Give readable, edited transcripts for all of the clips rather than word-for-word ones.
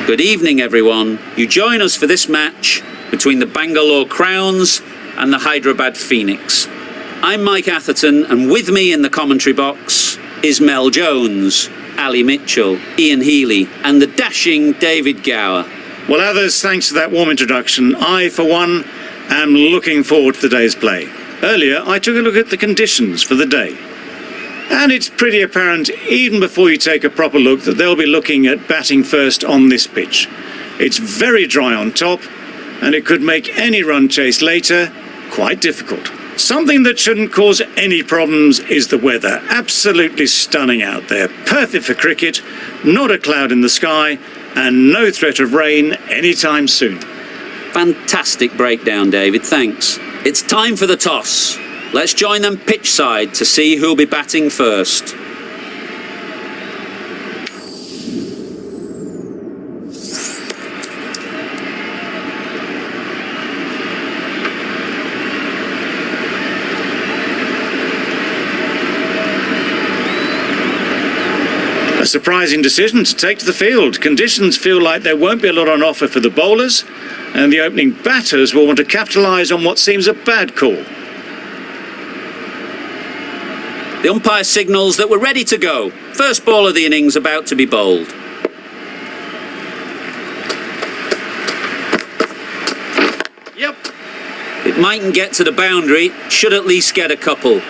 Good evening, everyone. You join us for this match between the Bangalore Crowns and the Hyderabad Phoenix. I'm Mike Atherton, and with me in the commentary box is Mel Jones, Ali Mitchell, Ian Healy, and the dashing David Gower. Well, others, thanks for that warm introduction. I, for one, am looking forward to the day's play. Earlier, I took a look at the conditions for the day. And it's pretty apparent, even before you take a proper look, that they'll be looking at batting first on this pitch. It's very dry on top, and it could make any run chase later quite difficult. Something that shouldn't cause any problems is the weather. Absolutely stunning out there. Perfect for cricket, not a cloud in the sky, and no threat of rain anytime soon. Fantastic breakdown, David, thanks. It's time for the toss. Let's join them pitch side to see who'll be batting first. A surprising decision to take to the field. Conditions feel like there won't be a lot on offer for the bowlers, and the opening batters will want to capitalise on what seems a bad call. The umpire signals that we're ready to go. First ball of the innings about to be bowled. Yep. It mightn't get to the boundary, should at least get a couple.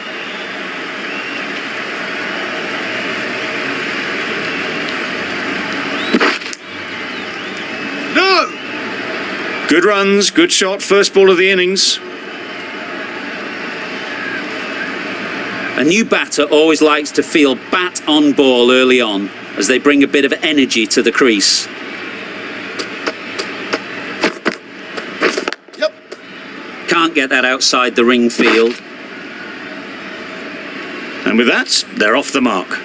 No! Good runs, good shot, first ball of the innings. A new batter always likes to feel bat on ball early on, as they bring a bit of energy to the crease. Yep. Can't get that outside the ring field. And with that, they're off the mark.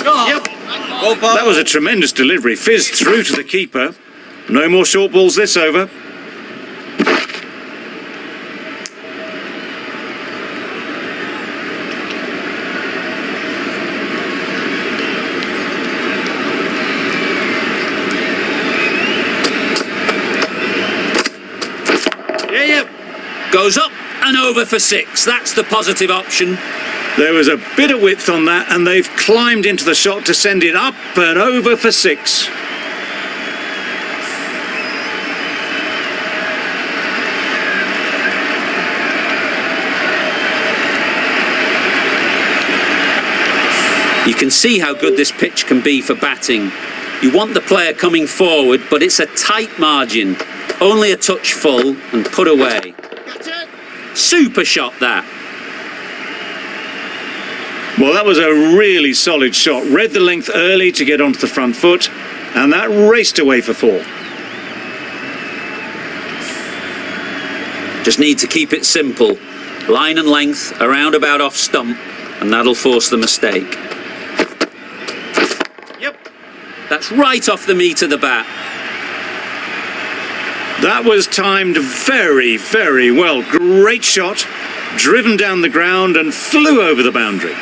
Yep. That was a tremendous delivery, fizzed through to the keeper. No more short balls this over. Goes up and over for 6. That's the positive option. There was a bit of width on that, and they've climbed into the shot to send it up and over for 6. You can see how good this pitch can be for batting. You want the player coming forward, but it's a tight margin. Only a touch full and put away. Super shot, that. Well, that was a really solid shot. Read the length early to get onto the front foot, and that raced away for 4. Just need to keep it simple. Line and length, around about off stump, and that'll force the mistake. Yep. That's right off the meat of the bat. That was timed very, very well. Great shot, driven down the ground and flew over the boundary.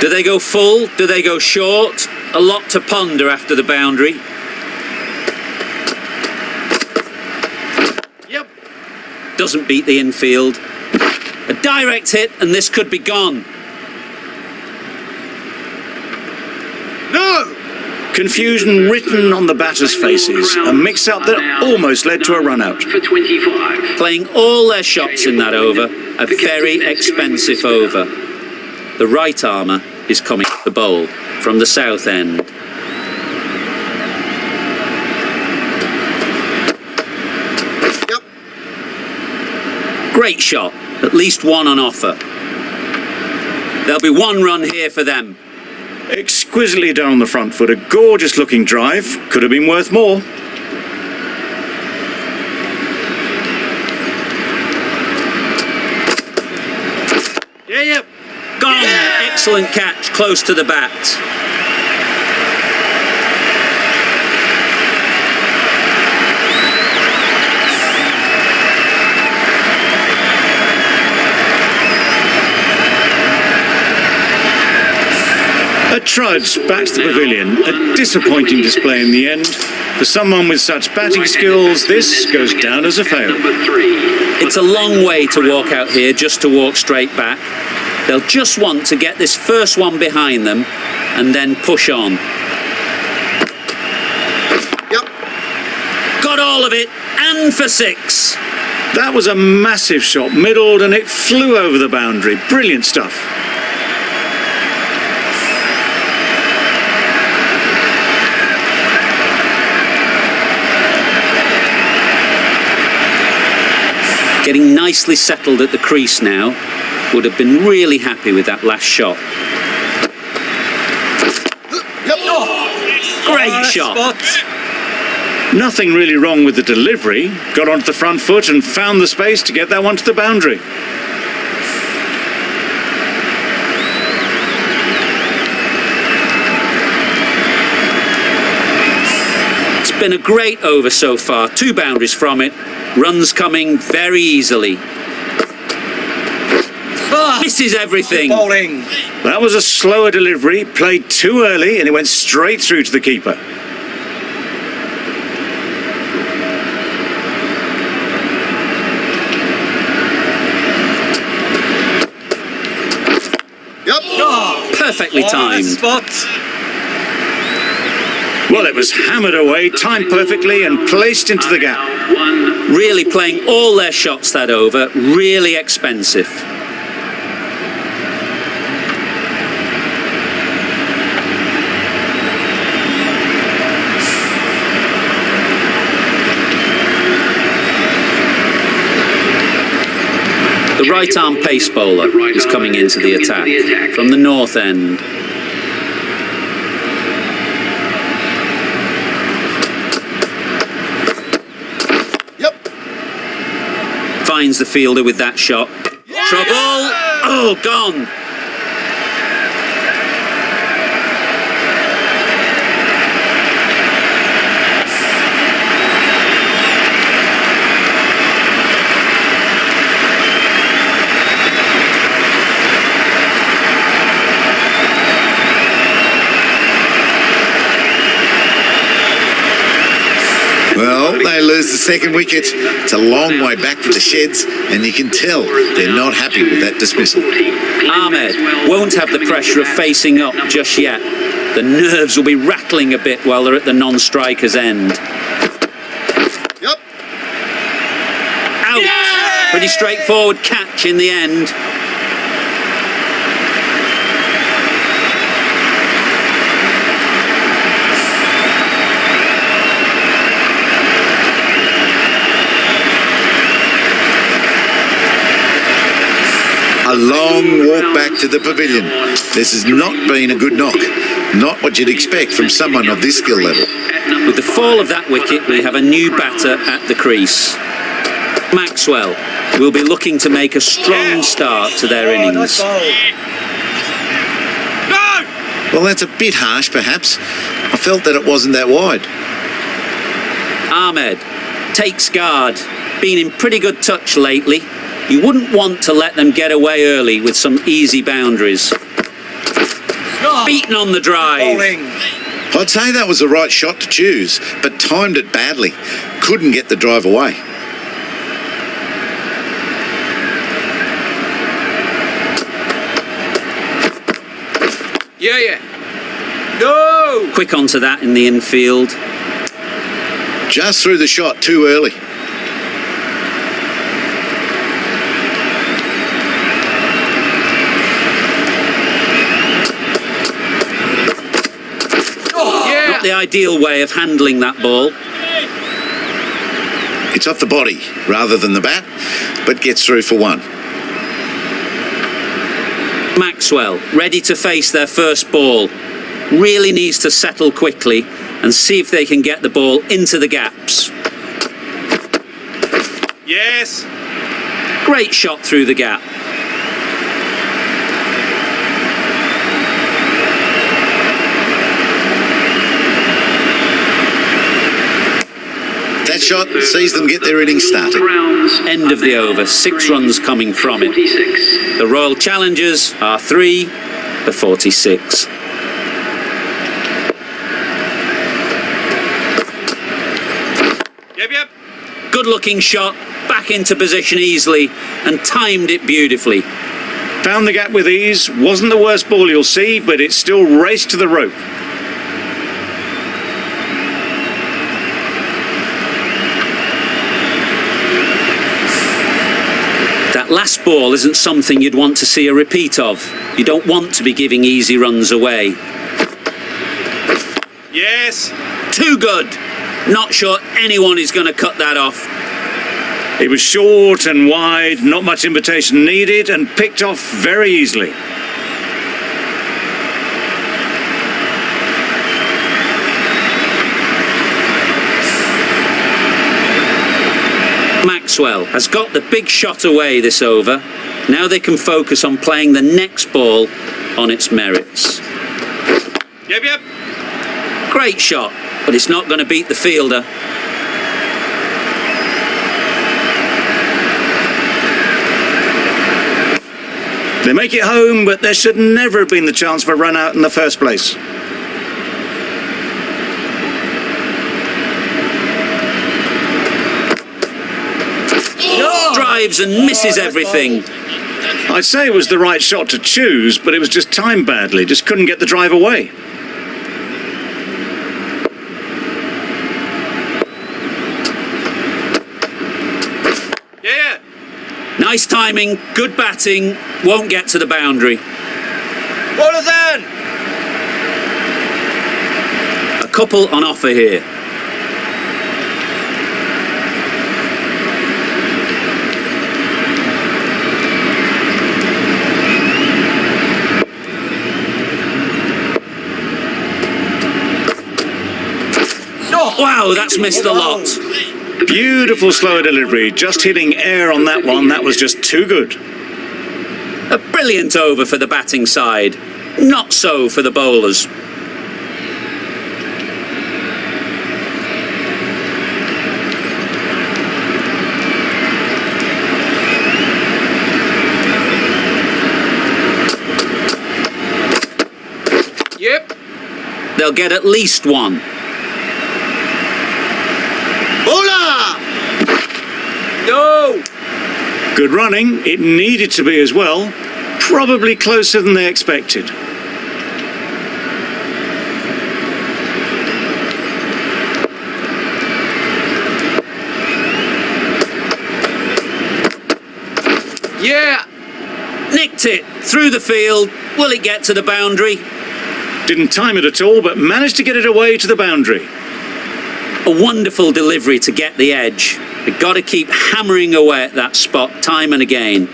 Do they go full? Do they go short? A lot to ponder after the boundary. Yep. Doesn't beat the infield. A direct hit, and this could be gone. No! Confusion written on the batters' faces. A mix-up that almost led to a run-out. For 25. Playing all their shots in that over. A very expensive over. The right armour is coming to the bowl from the south end. Yep. Great shot. At least one on offer. There'll be 1 run here for them. Exquisitely done on the front foot. A gorgeous looking drive. Could have been worth more. Gone! Excellent catch, close to the bat. A trudge back to the pavilion. A disappointing display in the end. For someone with such batting skills, this goes down as a fail. It's a long way to walk out here just to walk straight back. They'll just want to get this first one behind them and then push on. Yep. Got all of it, and for 6. That was a massive shot, middled, and it flew over the boundary. Brilliant stuff. Getting nicely settled at the crease now. Would have been really happy with that last shot. Great shot. Nothing really wrong with the delivery. Got onto the front foot and found the space to get that one to the boundary. It's been a great over so far. 2 boundaries from it. Runs coming very easily. Misses everything. Bowling. That was a slower delivery, played too early, and it went straight through to the keeper. Yep. Perfectly timed. Spot. Well, it was hammered away, timed perfectly, and placed into the gap. Really playing all their shots that over. Really expensive. The right-arm pace bowler is coming into the attack from the north end. Yep. Finds the fielder with that shot. Trouble! Oh, gone! Well, they lose the second wicket. It's a long way back to the sheds, and you can tell they're not happy with that dismissal. Ahmed won't have the pressure of facing up just yet. The nerves will be rattling a bit while they're at the non-striker's end. Yep. Out! Pretty straightforward catch in the end. A long walk back to the pavilion. This has not been a good knock. Not what you'd expect from someone of this skill level. With the fall of that wicket, we have a new batter at the crease. Maxwell will be looking to make a strong start to their innings. Well, that's a bit harsh, perhaps. I felt that it wasn't that wide. Ahmed takes guard. Been in pretty good touch lately. You wouldn't want to let them get away early with some easy boundaries. Beaten on the drive. Bowling. I'd say that was the right shot to choose, but timed it badly. Couldn't get the drive away. Yeah. No. Quick onto that in the infield. Just threw the shot too early. Not the ideal way of handling that ball. It's off the body rather than the bat, but gets through for 1. Maxwell ready to face their first ball. Really needs to settle quickly and see if they can get the ball into the gaps. Yes. Great shot through the gap. that shot and sees them get their innings started. End of the over, 6 runs coming from it. The Royal Challengers are 3 for 46. Yep, yep. Good looking shot, back into position easily and timed it beautifully. Found the gap with ease. Wasn't the worst ball you'll see, but it still raced to the rope. That last ball isn't something you'd want to see a repeat of. You don't want to be giving easy runs away. Yes. Too good. Not sure anyone is going to cut that off. It was short and wide, not much invitation needed, and picked off very easily. Maxwell has got the big shot away this over. Now they can focus on playing the next ball on its merits. Yep, yep. Great shot, but it's not going to beat the fielder. They make it home, but there should never have been the chance for a run out in the first place. Drives and misses everything. I'd say it was the right shot to choose, but it was just timed badly. Just couldn't get the drive away. Yeah. Nice timing, good batting, won't get to the boundary. Bowlers in. A couple on offer here. Wow, that's missed a lot. Beautiful slow delivery, just hitting air on that one. That was just too good. A brilliant over for the batting side. Not so for the bowlers. Yep. They'll get at least one. Bowler. No. Good running. It needed to be as well. Probably closer than they expected. Yeah. Nicked it through the field. Will it get to the boundary? Didn't time it at all, but managed to get it away to the boundary. A wonderful delivery to get the edge. They've got to keep hammering away at that spot time and again.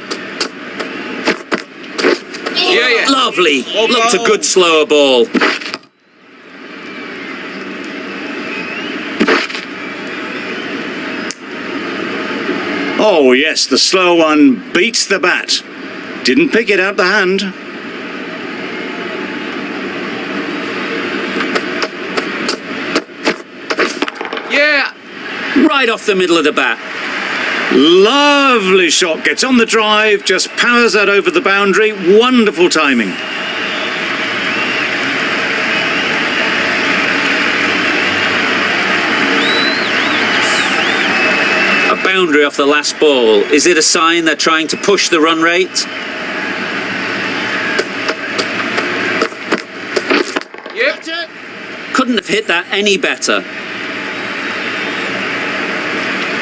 Yeah. Lovely. Looked a good slower ball. Oh yes, the slow one beats the bat. Didn't pick it out the hand. Yeah. Right off the middle of the bat. Lovely shot, gets on the drive, just powers that over the boundary. Wonderful timing. A boundary off the last ball. Is it a sign they're trying to push the run rate? Yep. Couldn't have hit that any better.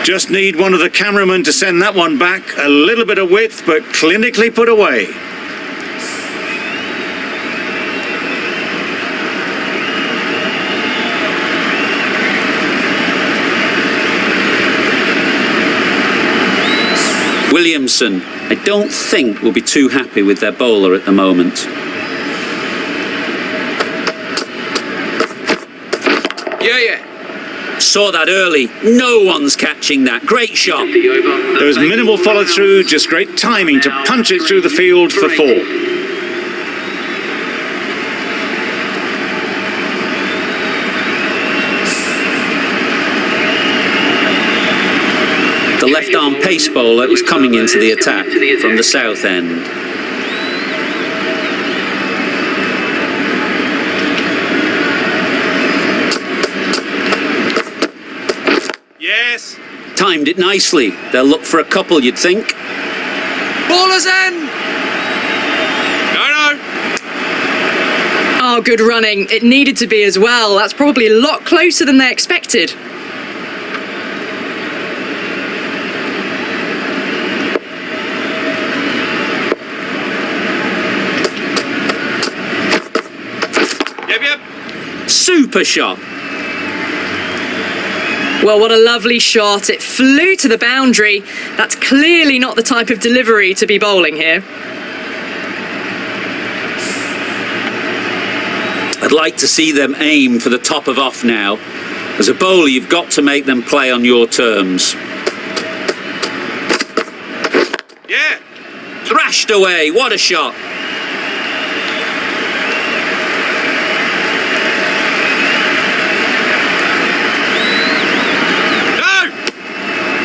Just need one of the cameramen to send that one back. A little bit of width, but clinically put away. Williamson, I don't think will be too happy with their bowler at the moment. Yeah. Saw that early. No one's catching that. Great shot. There was minimal follow through, just great timing to punch it through the field for 4. pace bowler is coming into the attack from the south end. Yes. Timed it nicely. They'll look for a couple, you'd think. Baller's end. No. Oh, good running. It needed to be as well. That's probably a lot closer than they expected. Yep. Super shot. Well, what a lovely shot. It flew to the boundary. That's clearly not the type of delivery to be bowling here. I'd like to see them aim for the top of off now. As a bowler, you've got to make them play on your terms. Yeah. Thrashed away. What a shot.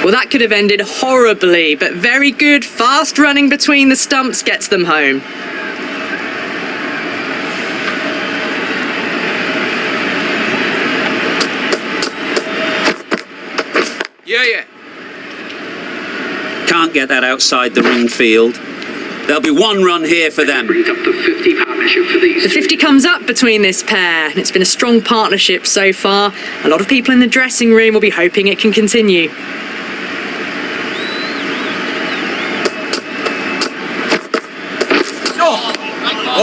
Well, that could have ended horribly, but very good, fast running between the stumps gets them home. Yeah. Can't get that outside the ring field. There'll be one run here for them. Brings up the 50 partnership for these. The 50 comes up between this pair, and it's been a strong partnership so far. A lot of people in the dressing room will be hoping it can continue.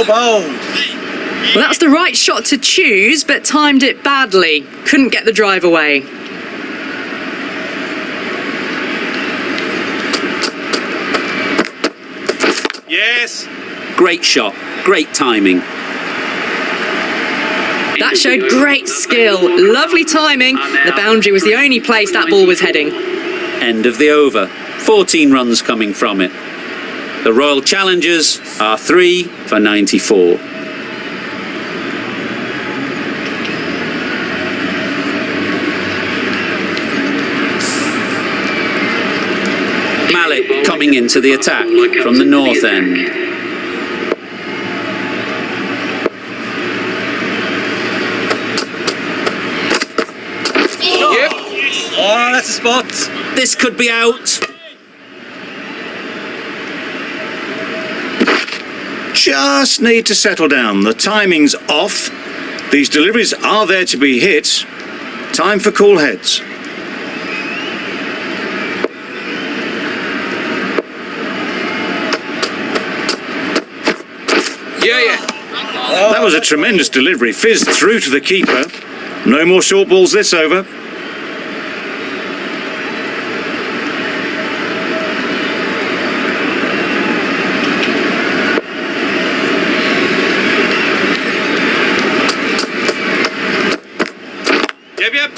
Well, Well, that was the right shot to choose, but timed it badly. Couldn't get the drive away. yes. Great shot. Great timing. That showed great skill. Lovely timing. The boundary was the only place that ball was heading. End of the over. 14 runs coming from it. The Royal Challengers are 3 for 94. Malik coming into the attack from the north end. Yep. Oh, that's a spot. This could be out. Just need to settle down. The timing's off. These deliveries are there to be hit. Time for cool heads. Yeah. That was a tremendous delivery. Fizzed through to the keeper. No more short balls this over. Yep.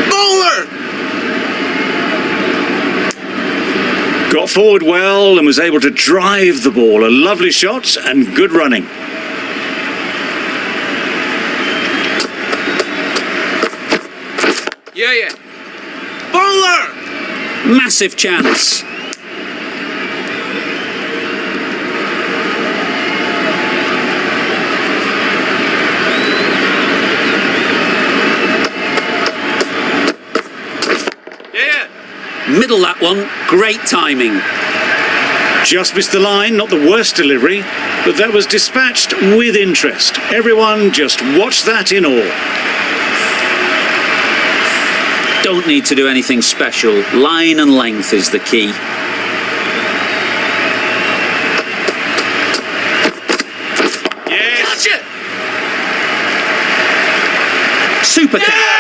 Bowler. Got forward well and was able to drive the ball. A lovely shot and good running. Yeah. Bowler. Massive chance. Middle that one. Great timing. Just missed the line, not the worst delivery, but that was dispatched with interest. Everyone just watch that in awe. Don't need to do anything special. Line and length is the key. Yeah. Gotcha. Super catch.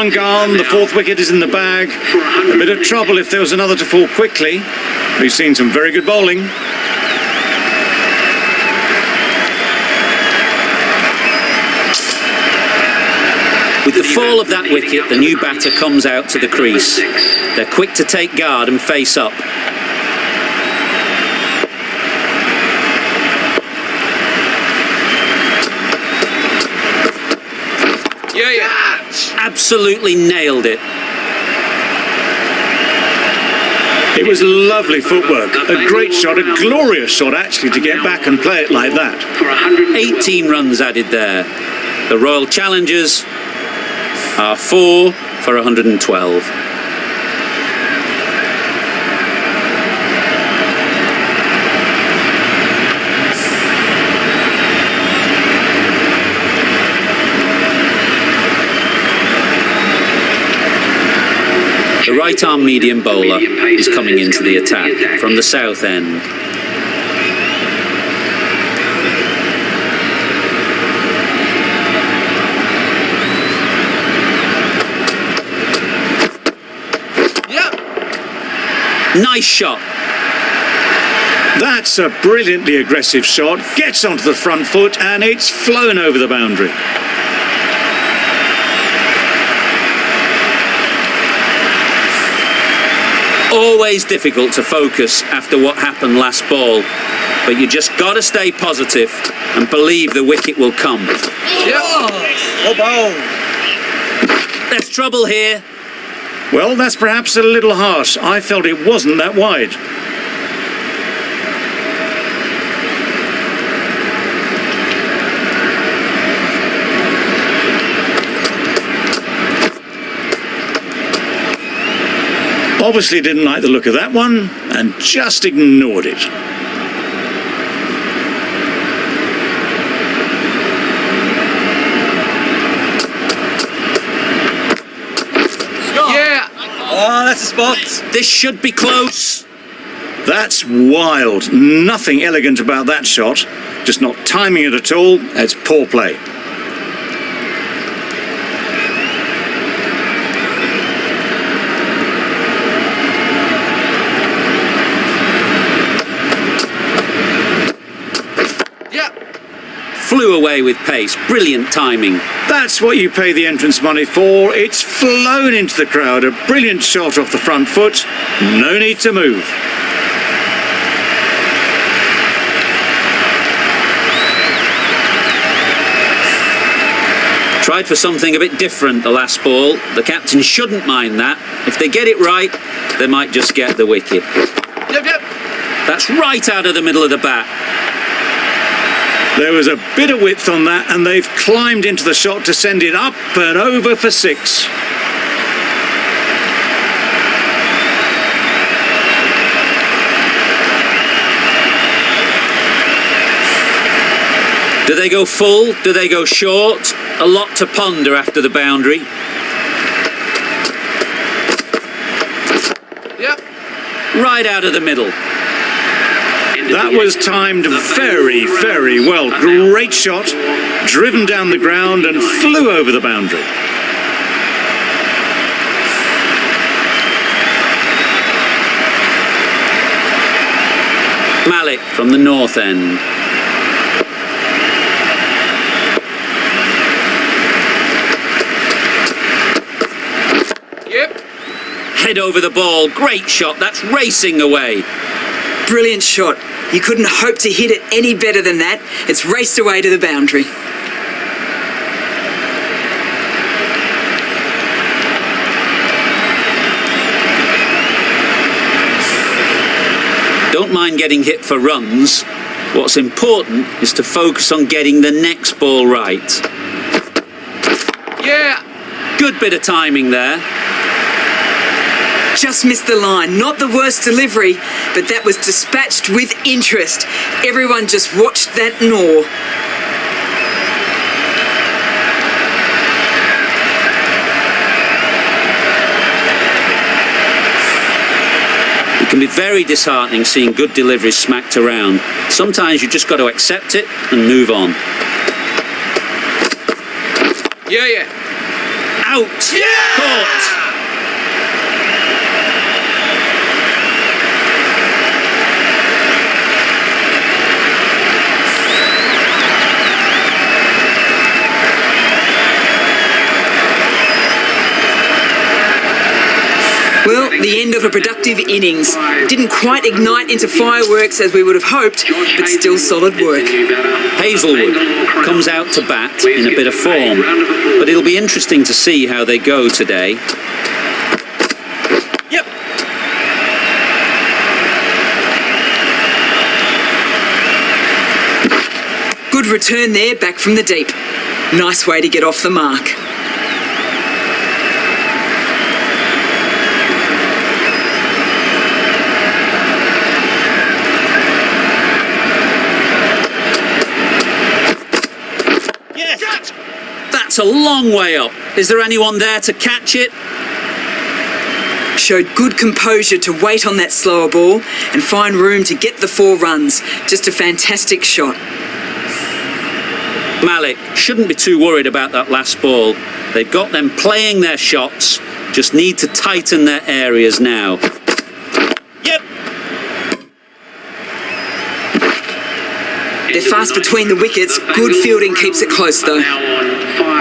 one gone, the fourth wicket is in the bag. A bit of trouble if there was another to fall quickly. We've seen some very good bowling. With the fall of that wicket, the new batter comes out to the crease. They're quick to take guard and face up. Absolutely nailed it. It was lovely footwork. A great shot, a glorious shot actually, to get back and play it like that. 18 runs added there. The Royal Challengers are 4 for 112. The right-arm medium bowler is coming into the attack from the south end. Nice shot. That's a brilliantly aggressive shot. Gets onto the front foot and it's flown over the boundary. Always difficult to focus after what happened last ball, but you just got to stay positive and believe the wicket will come. There's trouble here. Well, that's perhaps a little harsh. I felt it wasn't that wide. Obviously didn't like the look of that one and just ignored it. Oh, that's a spot. This should be close. That's wild. Nothing elegant about that shot. Just not timing it at all. It's poor play. Flew away with pace. Brilliant timing. That's what you pay the entrance money for. It's flown into the crowd. A brilliant shot off the front foot. No need to move. Tried for something a bit different the last ball. The captain shouldn't mind that. If they get it right, they might just get the wicket. That's right out of the middle of the bat. There was a bit of width on that and they've climbed into the shot to send it up and over for 6. Do they go full? Do they go short? A lot to ponder after the boundary. Right out of the middle. That was timed very, very well. Great shot, driven down the ground and flew over the boundary. Malik from the north end. Head over the ball. Great shot. That's racing away. Brilliant shot. You couldn't hope to hit it any better than that. It's raced away to the boundary. Don't mind getting hit for runs. What's important is to focus on getting the next ball right. Good bit of timing there. Just missed the line. Not the worst delivery, but that was dispatched with interest. Everyone just watched that gnaw. It can be very disheartening seeing good deliveries smacked around. Sometimes you just got to accept it and move on. Out. Caught. Well, the end of a productive innings. Didn't quite ignite into fireworks as we would have hoped, but still solid work. Hazelwood comes out to bat in a bit of form, but it'll be interesting to see how they go today. Yep. Good return there, back from the deep. Nice way to get off the mark. That's a long way up. Is there anyone there to catch it? Showed good composure to wait on that slower ball and find room to get the 4 runs. Just a fantastic shot. Malik shouldn't be too worried about that last ball. They've got them playing their shots, just need to tighten their areas now. Yep. They're fast between the wickets. Good fielding keeps it close though.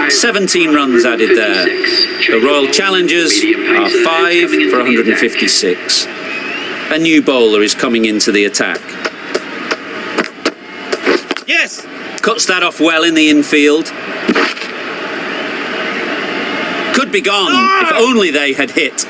17 runs added there. The Royal Challengers are 5 for 156. A new bowler is coming into the attack. Yes. Cuts that off well in the infield. Could be gone if only they had hit.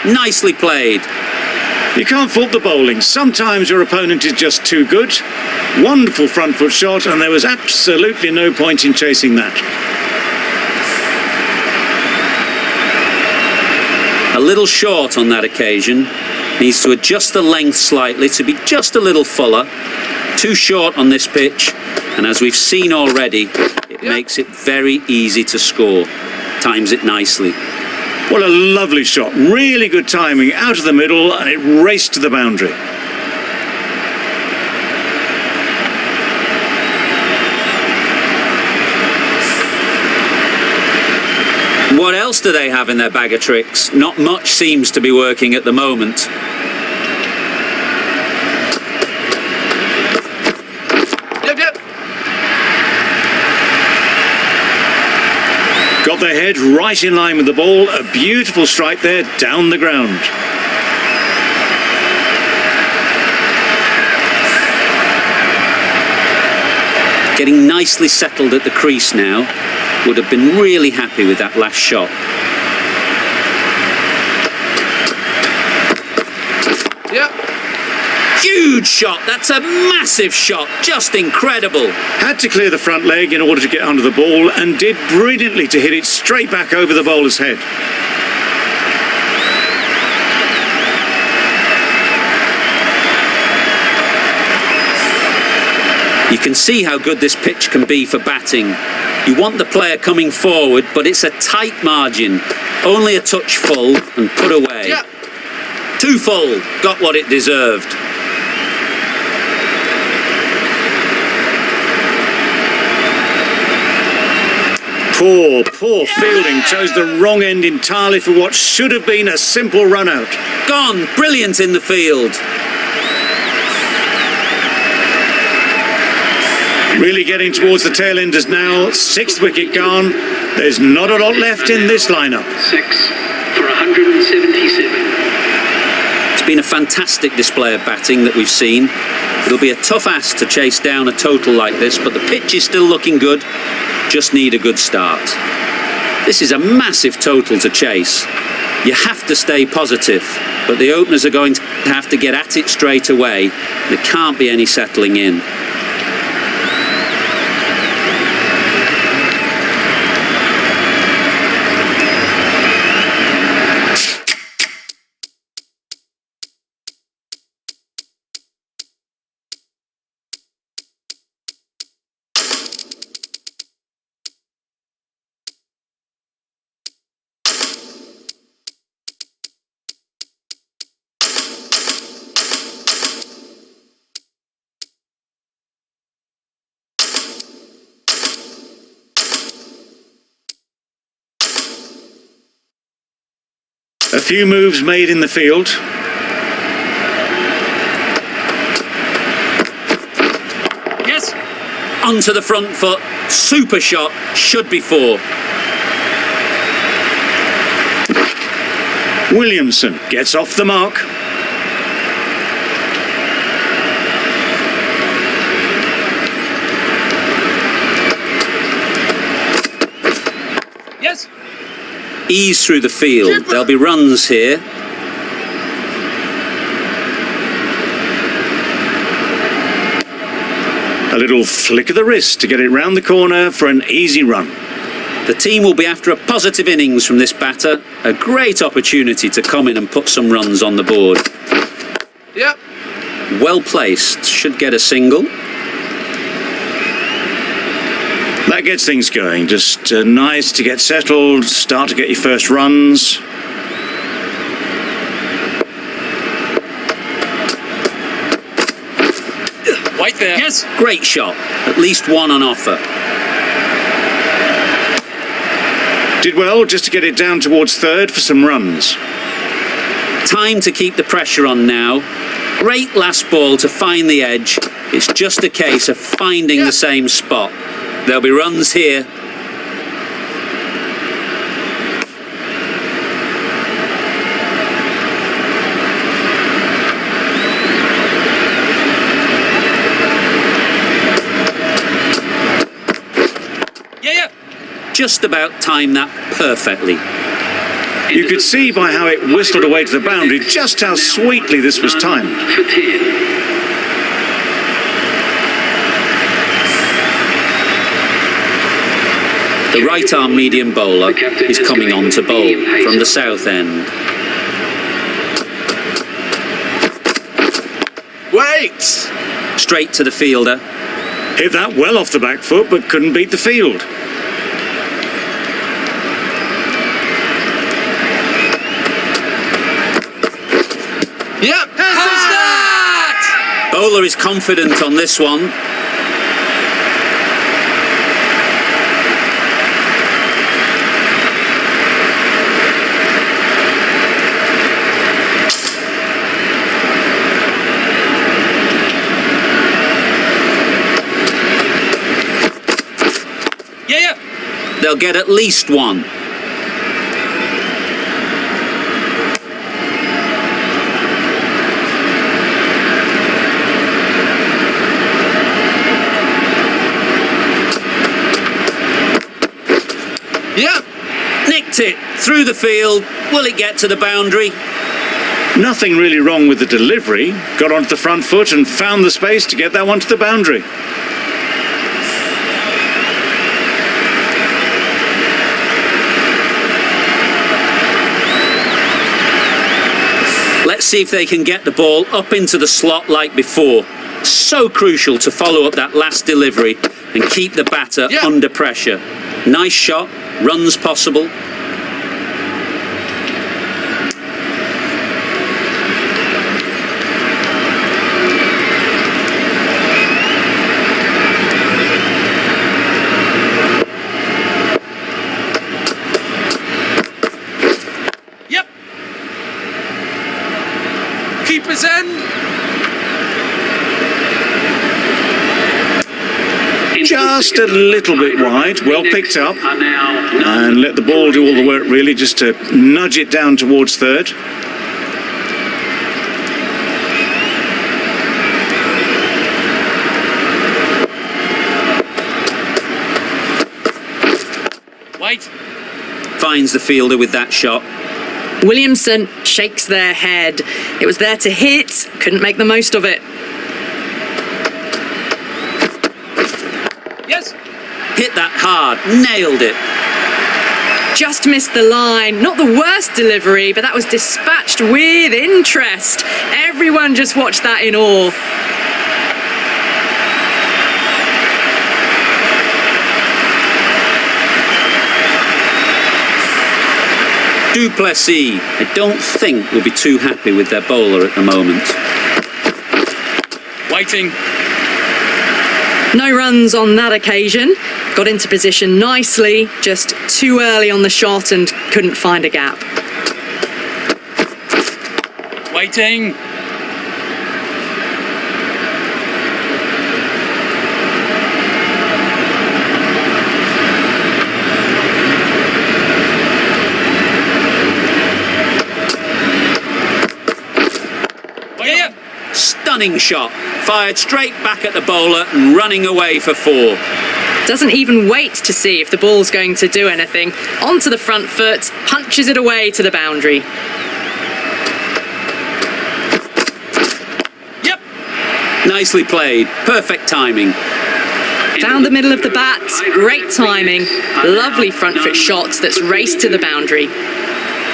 Nicely played. You can't fault the bowling. Sometimes your opponent is just too good. Wonderful front foot shot, and there was absolutely no point in chasing that. A little short on that occasion. Needs to adjust the length slightly to be just a little fuller. Too short on this pitch, and as we've seen already, it makes it very easy to score. Times it nicely. What a lovely shot. Really good timing. Out of the middle, and it raced to the boundary. What else do they have in their bag of tricks? Not much seems to be working at the moment. Yep. Got their head right in line with the ball. A beautiful strike there, down the ground. Getting nicely settled at the crease now. Would have been really happy with that last shot. Yep. Huge shot. That's a massive shot. Just incredible. Had to clear the front leg in order to get under the ball, and did brilliantly to hit it straight back over the bowler's head. You can see how good this pitch can be for batting. You want the player coming forward, but it's a tight margin. Only a touch full and put away. Yep. Too full. Got what it deserved. Poor fielding. Chose the wrong end entirely for what should have been a simple run out. Gone. Brilliant in the field. Really getting towards the tail enders now. 6th wicket gone. There's not a lot left in this lineup. 6 for 177. It's been a fantastic display of batting that we've seen. It'll be a tough ask to chase down a total like this, but the pitch is still looking good. Just need a good start. This is a massive total to chase. You have to stay positive, but the openers are going to have to get at it straight away. There can't be any settling in. A few moves made in the field. Yes. Onto the front foot. Super shot. Should be 4. Williamson gets off the mark. Yes. Ease through the field. There'll be runs here. A little flick of the wrist to get it round the corner for an easy run. The team will be after a positive innings from this batter. A great opportunity to come in and put some runs on the board. Yep. Well placed. Should get a single. That gets things going. Just nice to get settled, start to get your first runs. Right there. Yes. Great shot. At least one on offer. Did well just to get it down towards third for some runs. Time to keep the pressure on now. Great last ball to find the edge. It's just a case of finding the same spot. There'll be runs here. Yeah. Just about timed that perfectly. You could see by how it whistled away to the boundary just how sweetly this was timed. For 10. The right arm medium bowler is coming on to bowl from the south end. Wait. Straight to the fielder. Hit that well off the back foot but couldn't beat the field. Yep. How's that? Bowler is confident on this one. Yeah. They'll get at least one. Yep. Nicked it through the field. Will it get to the boundary? Nothing really wrong with the delivery. Got onto the front foot and found the space to get that one to the boundary. Let's see if they can get the ball up into the slot like before. So crucial to follow up that last delivery and keep the batter under pressure. Nice shot, runs possible. Yep. Keeper's end. Just a little bit wide, well picked up. Are now And let the ball do all the work really, just to nudge it down towards third. Wait. Finds the fielder with that shot. Williamson shakes their head. It was there to hit, couldn't make the most of it. Yes. Hit that hard, nailed it. Just missed the line. Not the worst delivery, but that was dispatched with interest. Everyone just watched that in awe. Du Plessis, I don't think will be too happy with their bowler at the moment. Waiting. No runs on that occasion. Got into position nicely, just too early on the shot and couldn't find a gap. Waiting. Yeah. Stunning shot. Fired straight back at the bowler and running away for 4. Doesn't even wait to see if the ball's going to do anything. Onto the front foot, punches it away to the boundary. Yep. Nicely played. Perfect timing. Down the middle of the bat, great timing. Lovely front foot shot that's raced to the boundary.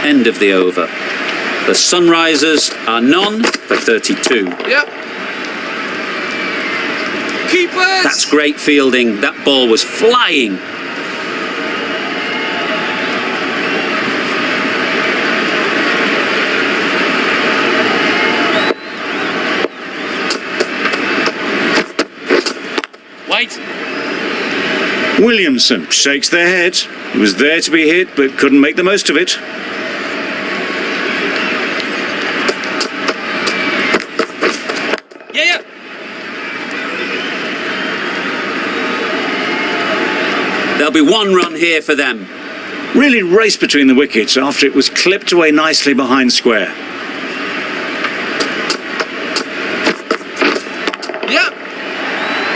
End of the over. The Sunrisers are none for 32. Yep. Keepers. That's great fielding. That ball was flying. Wait. Williamson shakes their head. He was there to be hit, but couldn't make the most of it. Yeah. There'll be 1 run here for them. Really raced between the wickets after it was clipped away nicely behind square. Yep.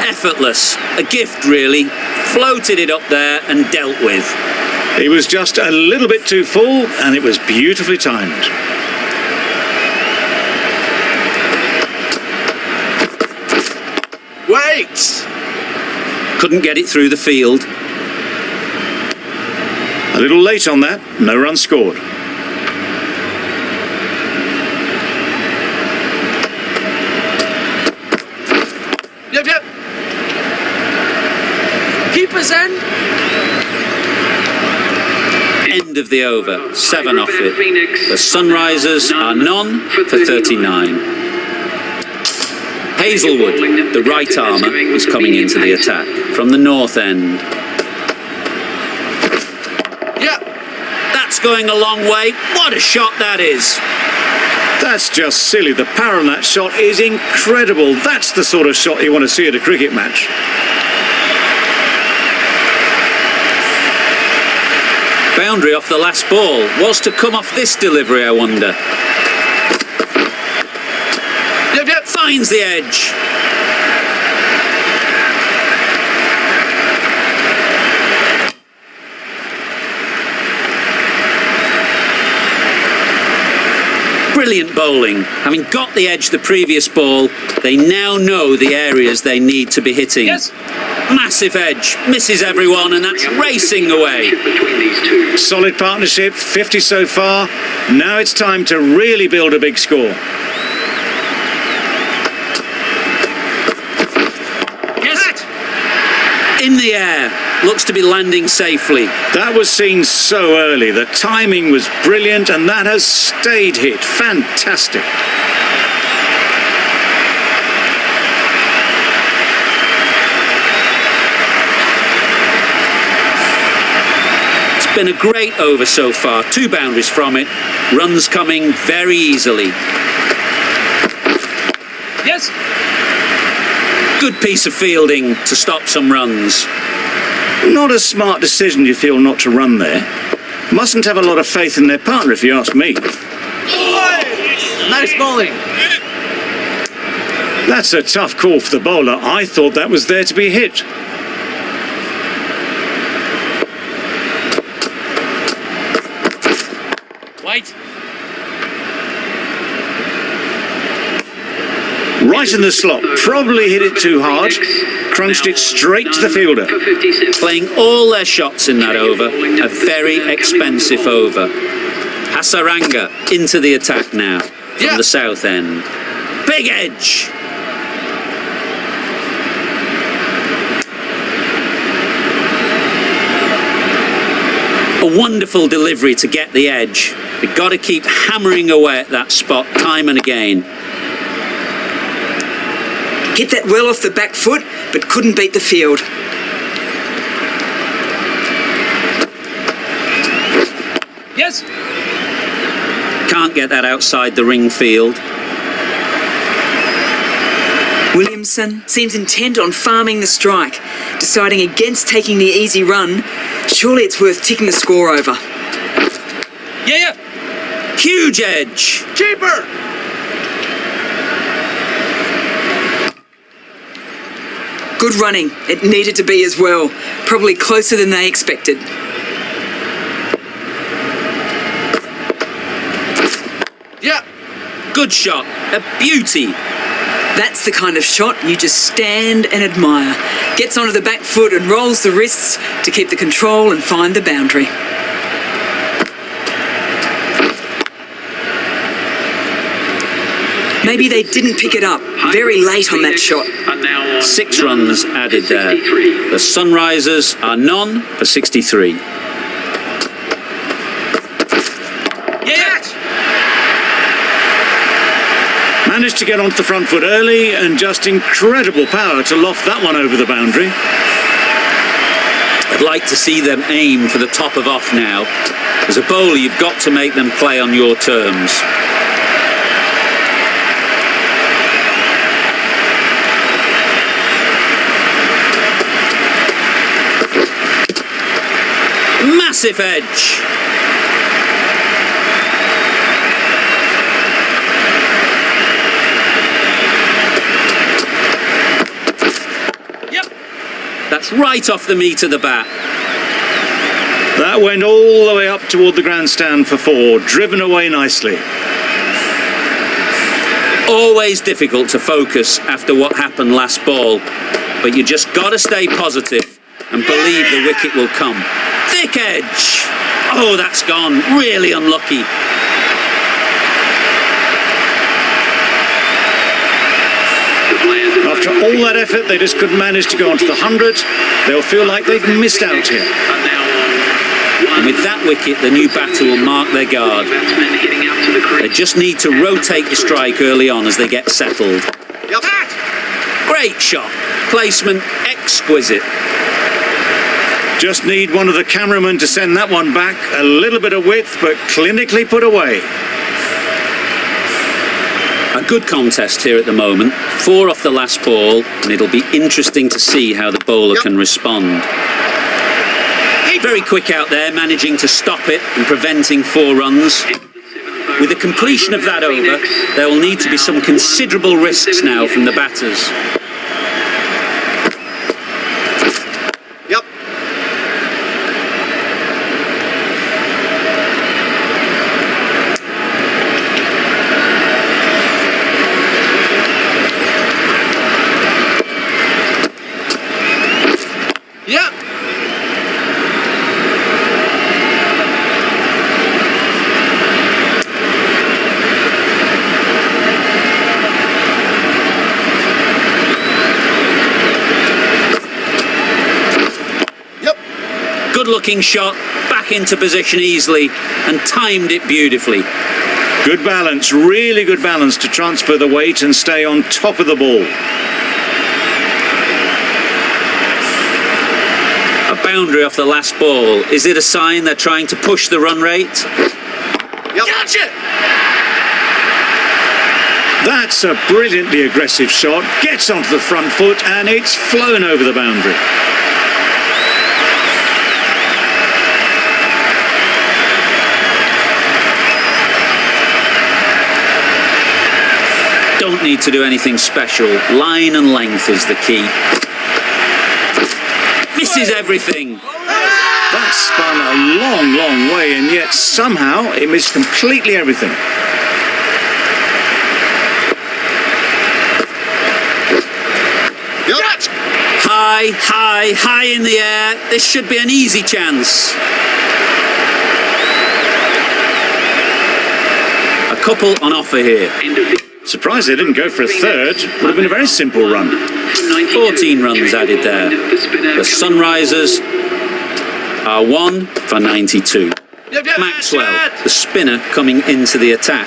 Effortless. A gift, really. Floated it up there and dealt with. He was just a little bit too full, and it was beautifully timed. Wait. Couldn't get it through the field. A little late on that, no run scored. Yep. Keepers end. End of the over. 7 off it. The Sunrisers are none for 39. Hazelwood, the right armour, is coming into the attack from the north end. Yeah. That's going a long way. What a shot that is. That's just silly. The power on that shot is incredible. That's the sort of shot you want to see at a cricket match. Boundary off the last ball. What's to come off this delivery, I wonder? Yep. Finds the edge. Brilliant bowling. Having got the edge the previous ball, they now know the areas they need to be hitting. Yes. Massive edge, misses everyone, and that's racing away. Between these two. Solid partnership, 50 so far. Now it's time to really build a big score. Yes. In the air, looks to be landing safely. That was seen so early. The timing was brilliant, and that has stayed hit. Fantastic. It's been a great over so far. 2 boundaries from it. Runs coming very easily. Yes. Good piece of fielding to stop some runs. Not a smart decision, you feel, not to run there. Mustn't have a lot of faith in their partner, if you ask me. Nice bowling. That's a tough call for the bowler. I thought that was there to be hit. Wait. Right in the slot. Probably hit it too hard. Crunched it straight to the fielder. Playing all their shots in that over. A very expensive over. Hasaranga into the attack now from the south end. Big edge. A wonderful delivery to get the edge. They've got to keep hammering away at that spot time and again. Hit that well off the back foot, but couldn't beat the field. Yes. Can't get that outside the ring field. Williamson seems intent on farming the strike, deciding against taking the easy run. Surely it's worth ticking the score over. Yeah. Huge edge. Keeper. Good running. It needed to be as well. Probably closer than they expected. Yeah. Good shot. A beauty. That's the kind of shot you just stand and admire. Gets onto the back foot and rolls the wrists to keep the control and find the boundary. Maybe they didn't pick it up. Very late on that shot. 6 runs added there. The Sunrisers are none for 63. Managed to get onto the front foot early and just incredible power to loft that one over the boundary. I'd like to see them aim for the top of off now. As a bowler, you've got to make them play on your terms. Massive edge. That's right off the meat of the bat. That went all the way up toward the grandstand for 4, driven away nicely. Always difficult to focus after what happened last ball, but you just got to stay positive and believe the wicket will come. Thick edge. Oh, that's gone. Really unlucky. After all that effort, they just couldn't manage to go onto the 100. They'll feel like they've missed out here. And with that wicket, the new batter will mark their guard. They just need to rotate the strike early on as they get settled. Great shot. Placement exquisite. Just need one of the cameramen to send that one back. A little bit of width, but clinically put away. A good contest here at the moment. 4 off the last ball, and it'll be interesting to see how the bowler can respond. Very quick out there, managing to stop it and preventing 4 runs. With the completion of that over, there will need to be some considerable risks now from the batters. Good-looking shot, back into position easily, and timed it beautifully. Good balance, really good balance to transfer the weight and stay on top of the ball. A boundary off the last ball. Is it a sign they're trying to push the run rate? Gotcha! That's a brilliantly aggressive shot. Gets onto the front foot and it's flown over the boundary. Don't need to do anything special. Line and length is the key. Misses everything. That spun a long, long way, and yet somehow it missed completely everything. High, high, high in the air. This should be an easy chance. A couple on offer here. Surprised they didn't go for a third. Would have been a very simple run. 14 runs added there. The Sunrisers are 1 for 92. Maxwell, the spinner, coming into the attack.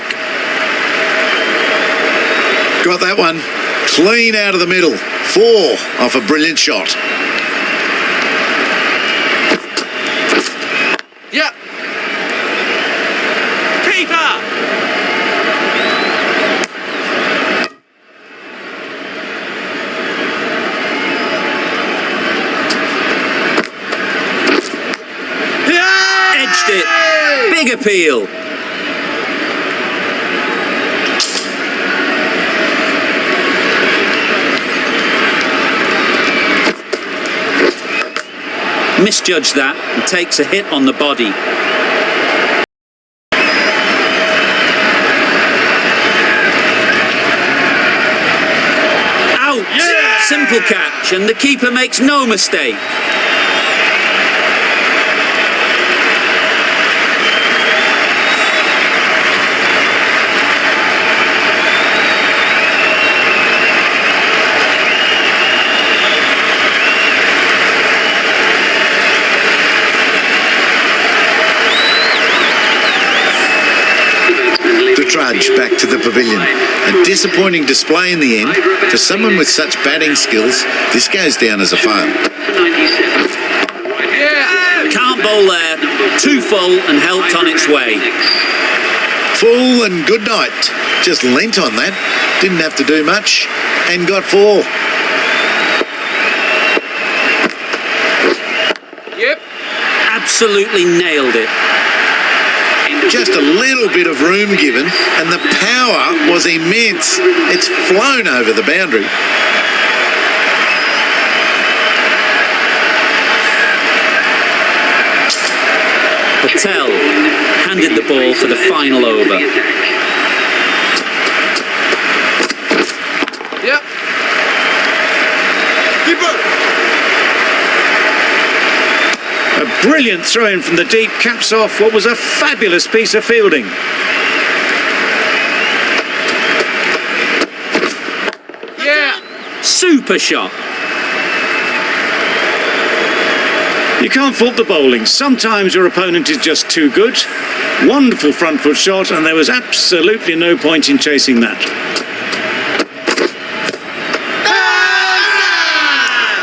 Got that one. Clean out of the middle. 4 off a brilliant shot. Yeah. Keeper. Big appeal. Misjudged that and takes a hit on the body. Out! Yeah! Simple catch, and the keeper makes no mistake. To trudge back to the pavilion. A disappointing display in the end. For someone with such batting skills, this goes down as a fail. Yeah! Can't bowl there. Too full and helped on its way. Full and good night. Just leant on that. Didn't have to do much. And got 4. Yep. Absolutely nailed it. Just a little bit of room given, and the power was immense. It's flown over the boundary. Patel handed the ball for the final over. Yep. Keeper. A brilliant throw-in from the deep caps off what was a fabulous piece of fielding. Yeah. Super shot. You can't fault the bowling. Sometimes your opponent is just too good. Wonderful front foot shot, and there was absolutely no point in chasing that.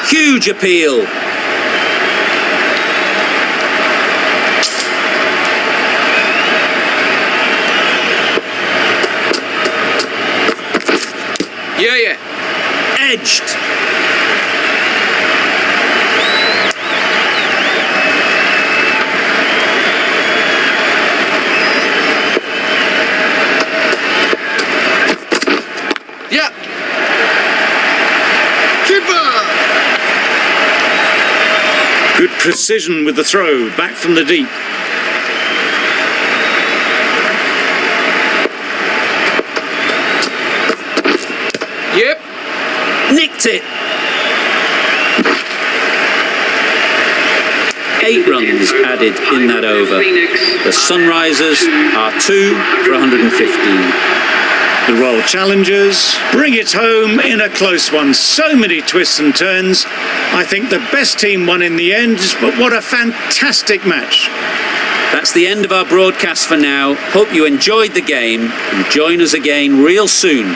Huge appeal. Yeah. Edged. Yep. Keeper. Good precision with the throw, back from the deep. Yep. Nicked it. 8 runs added in that over. The Sunrisers are 2 for 115. The Royal Challengers bring it home in a close one. So many twists and turns. I think the best team won in the end, but what a fantastic match. That's the end of our broadcast for now. Hope you enjoyed the game and join us again real soon